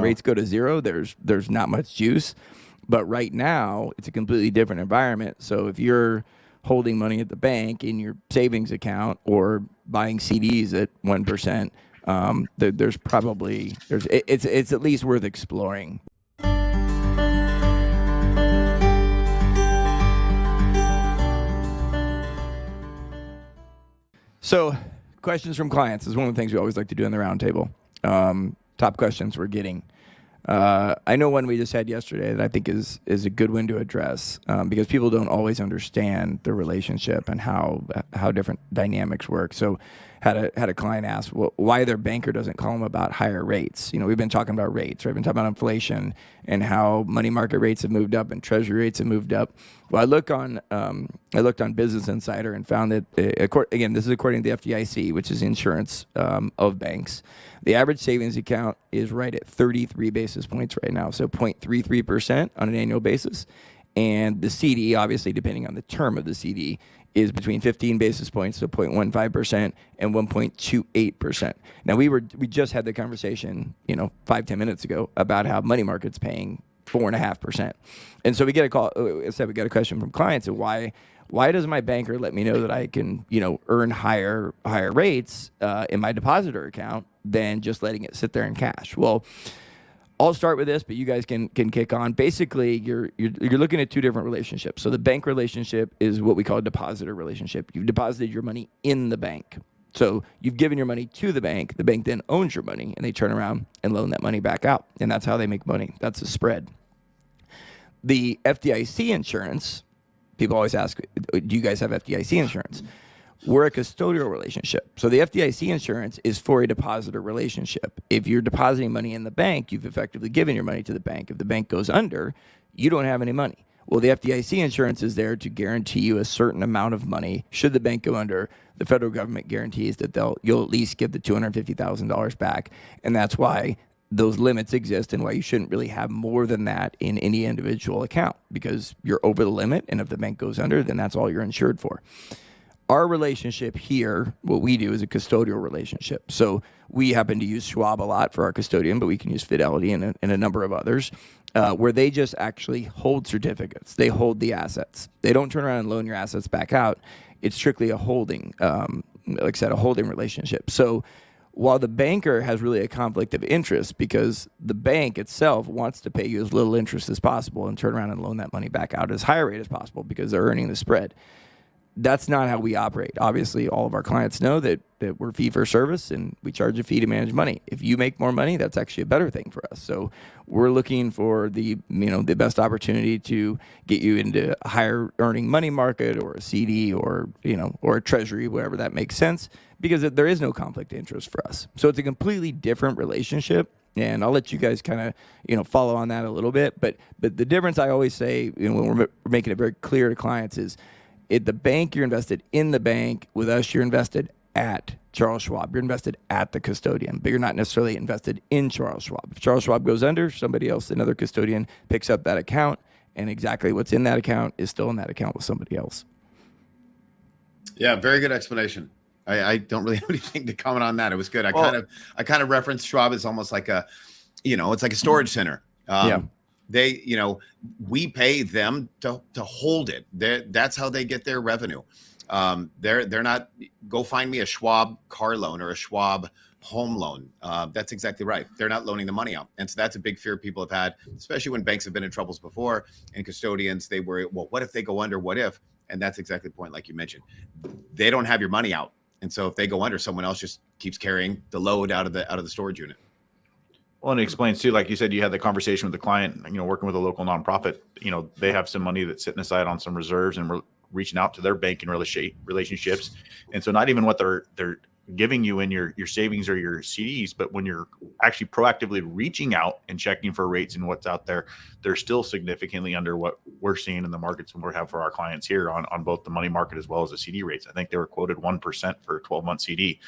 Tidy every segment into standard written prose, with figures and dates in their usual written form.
rates go to zero, there's not much juice. But right now, it's a completely different environment. So if you're holding money at the bank in your savings account or buying CDs at 1%, it's at least worth exploring. So questions from clients is one of the things we always like to do in the roundtable. Top questions we're getting. I know one we just had yesterday that I think is a good one to address because people don't always understand the relationship and how different dynamics work. So had a client ask why their banker doesn't call them about higher rates. We've been talking about rates, right? We've been talking about inflation and how money market rates have moved up and treasury rates have moved up. Well, I looked on Business Insider and found that again, this is according to the FDIC, which is insurance of banks. The average savings account is right at 33 basis points right now, so 0.33% on an annual basis. And the CD, obviously, depending on the term of the CD, is between 15 basis points, so 0.15%, and 1.28%. Now, we just had the conversation, 5-10 minutes ago about how money market's paying 4.5%. And so we get a question from clients of why does my banker let me know that I can, earn higher rates in my depositor account than just letting it sit there in cash? Well, I'll start with this, but you guys can kick on. Basically, you're looking at two different relationships. So the bank relationship is what we call a depositor relationship. You've deposited your money in the bank. So you've given your money to the bank. The bank then owns your money, and they turn around and loan that money back out. And that's how they make money. That's a spread. The FDIC insurance, people always ask, do you guys have FDIC insurance? We're a custodial relationship. So the FDIC insurance is for a depositor relationship. If you're depositing money in the bank, you've effectively given your money to the bank. If the bank goes under, you don't have any money. Well, the FDIC insurance is there to guarantee you a certain amount of money. Should the bank go under, the federal government guarantees that you'll at least give the $250,000 back. And that's why those limits exist and why you shouldn't really have more than that in any individual account, because you're over the limit. And if the bank goes under, then that's all you're insured for. Our relationship here, what we do is a custodial relationship. So we happen to use Schwab a lot for our custodian, but we can use Fidelity and a number of others, where they just actually hold certificates. They hold the assets. They don't turn around and loan your assets back out. It's strictly a holding, like I said, a holding relationship. So while the banker has really a conflict of interest because the bank itself wants to pay you as little interest as possible and turn around and loan that money back out as high a rate as possible because they're earning the spread. That's not how we operate. Obviously, all of our clients know that we're fee for service and we charge a fee to manage money. If you make more money, that's actually a better thing for us. So we're looking for the best opportunity to get you into a higher earning money market or a CD or a treasury, wherever that makes sense, because there is no conflict of interest for us. So it's a completely different relationship. And I'll let you guys kind of, follow on that a little bit. But the difference I always say when we're making it very clear to clients is, at the bank, you're invested in the bank. With us, you're invested at Charles Schwab. You're invested at the custodian, but you're not necessarily invested in Charles Schwab. If Charles Schwab goes under, somebody else, another custodian, picks up that account, and exactly what's in that account is still in that account with somebody else. Yeah, very good explanation. I don't really have anything to comment on that. It was good. I kind of referenced Schwab as almost like it's like a storage center. Yeah. They, we pay them to hold it. That's how they get their revenue. They're not, go find me a Schwab car loan or a Schwab home loan. That's exactly right. They're not loaning the money out. And so that's a big fear people have had, especially when banks have been in troubles before and custodians, they worry, well, what if they go under? What if? And that's exactly the point, like you mentioned. They don't have your money out. And so if they go under, someone else just keeps carrying the load out of the storage unit. Well, and it explains too, like you said, you had the conversation with the client, working with a local nonprofit, they have some money that's sitting aside on some reserves and we're reaching out to their banking relationships. And so not even what they're giving you in your savings or your CDs, but when you're actually proactively reaching out and checking for rates and what's out there, they're still significantly under what we're seeing in the markets and we have for our clients here on both the money market as well as the CD rates. I think they were quoted 1% for a 12-month CD.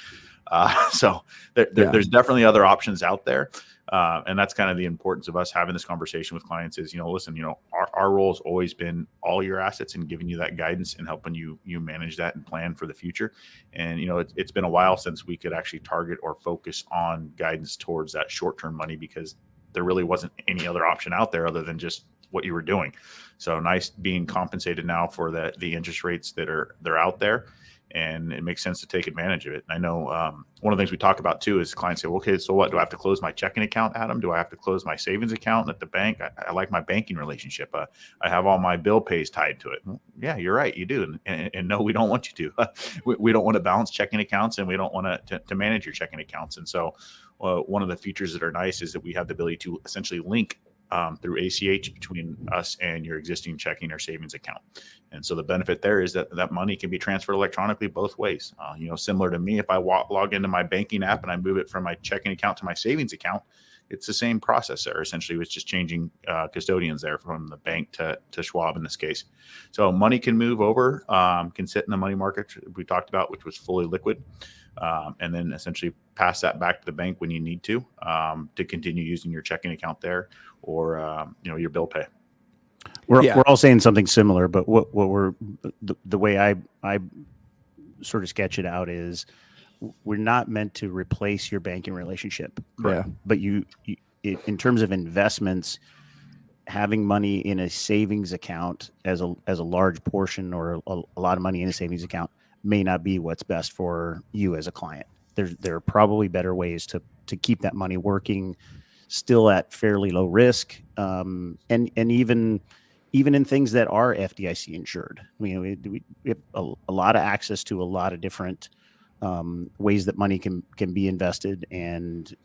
So there's definitely other options out there. And that's kind of the importance of us having this conversation with clients is, listen, our role has always been all your assets and giving you that guidance and helping you manage that and plan for the future. And, it's been a while since we could actually target or focus on guidance towards that short-term money because there really wasn't any other option out there other than just what you were doing. So nice being compensated now for the interest rates they're out there, and it makes sense to take advantage of it. And I know one of the things we talk about too is clients say, well, okay, so what, do I have to close my checking account, Adam? Do I have to close my savings account at the bank? I like my banking relationship. I have all my bill pays tied to it. Well, yeah, you're right. You do. And no, we don't want you to. we don't want to balance checking accounts, and we don't want to manage your checking accounts. And so one of the features that are nice is that we have the ability to essentially link through ACH between us and your existing checking or savings account. And so the benefit there is that money can be transferred electronically both ways. Similar to me, if I log into my banking app and I move it from my checking account to my savings account, it's the same process there. Essentially, it's just changing custodians there from the bank to Schwab in this case. So money can move over, can sit in the money market we talked about, which was fully liquid, and then essentially pass that back to the bank when you need to continue using your checking account there or your bill pay. We're all saying something similar, but what we're the way I sort of sketch it out is we're not meant to replace your banking relationship. But you in terms of investments, having money in a savings account as a large portion or a lot of money in a savings account may not be what's best for you as a client. There are probably better ways to keep that money working still at fairly low risk. And even in things that are FDIC insured. I mean, we have a lot of access to a lot of different ways that money can be invested, and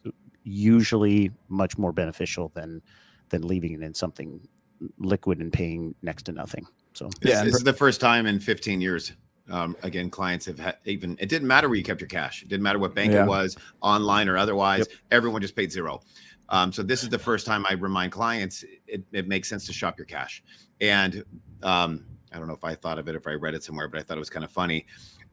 usually much more beneficial than leaving it in something liquid and paying next to nothing. So this is the first time in 15 years. Again, clients have had it didn't matter where you kept your cash. It didn't matter what bank it was, online or otherwise. Everyone just paid zero. So this is the first time I remind clients it makes sense to shop your cash. And I don't know if I thought of it, if I read it somewhere, but I thought it was kind of funny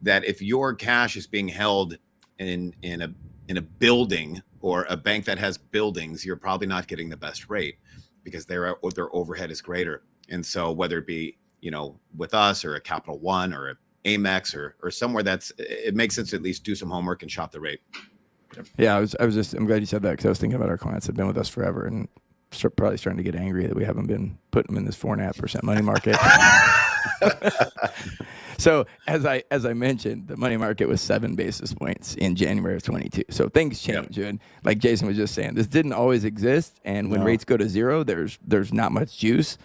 that if your cash is being held in a building or a bank that has buildings, you're probably not getting the best rate because their overhead is greater. And so whether it be with us or a Capital One or a Amex or somewhere it makes sense to at least do some homework and shop the rate. Yeah, I'm glad you said that because I was thinking about our clients that have been with us forever and probably starting to get angry that we haven't been putting them in this 4.5% money market. So as I mentioned, the money market was 7 basis points in January of 22. So things change. And like Jason was just saying, this didn't always exist. And when rates go to zero, there's not much juice.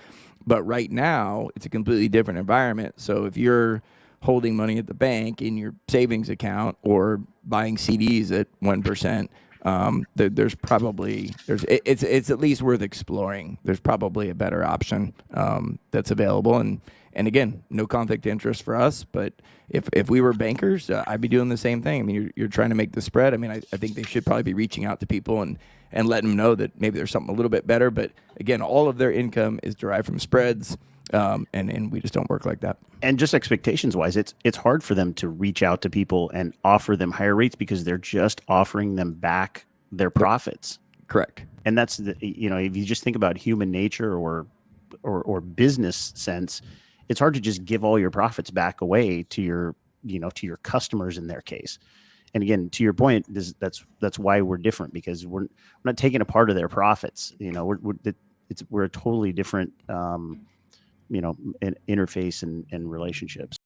But right now, it's a completely different environment. So if you're holding money at the bank in your savings account or buying CDs at 1%, it's at least worth exploring. There's probably a better option that's available, and again, no conflict of interest for us. But if we were bankers, I'd be doing the same thing. I mean, you're trying to make the spread. I mean, I think they should probably be reaching out to people and letting them know that maybe there's something a little bit better. But again, all of their income is derived from spreads. And we just don't work like that. And just expectations wise, it's hard for them to reach out to people and offer them higher rates because they're just offering them back their profits. Correct. And that's if you just think about human nature or business sense, it's hard to just give all your profits back away to your customers in their case. And again, to your point, that's why we're different, because we're not taking a part of their profits. We're a totally different interface and relationships.